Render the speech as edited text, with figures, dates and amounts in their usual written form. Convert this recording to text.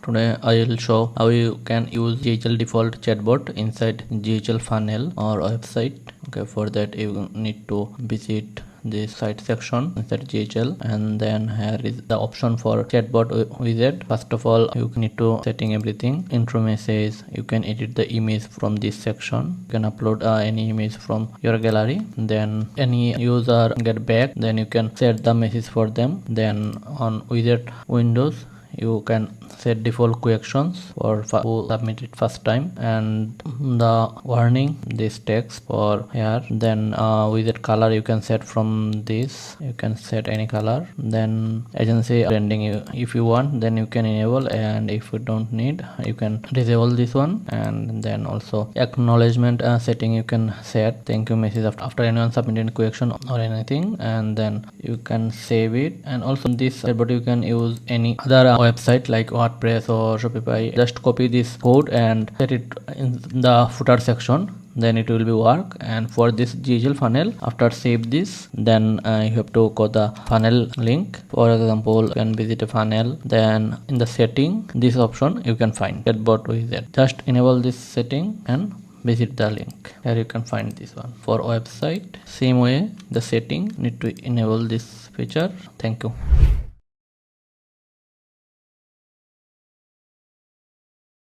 Today I will show how you can use GHL default chatbot inside GHL funnel or website. Okay, for that you need to visit the site section inside GHL, and then here is the option for chatbot widget. First of all, you need to setting everything. Intro message, you can edit the image from this section. You can upload any image from your gallery. Then any user get back, then you can set the message for them. Then on widget windows, you can set default questions for who submitted first time, and the warning this text for here. Then widget color you can set from this, you can set any color. Then agency branding, if you want then you can enable, and if you don't need you can disable this one. And then also acknowledgement setting you can set thank you message after anyone submitted question or anything, and then you can save it. And also this but you can use any other website like WordPress or Shopify. Just copy this code and set it in the footer section, then it will be work. And for this GHL funnel, after save this, then you have to go the funnel link. For example, you can visit a funnel, then in the setting this option you can find chatbot widget. Just enable this setting and visit the link. Here you can find this one. For website, same way the setting need to enable this feature. Thank you.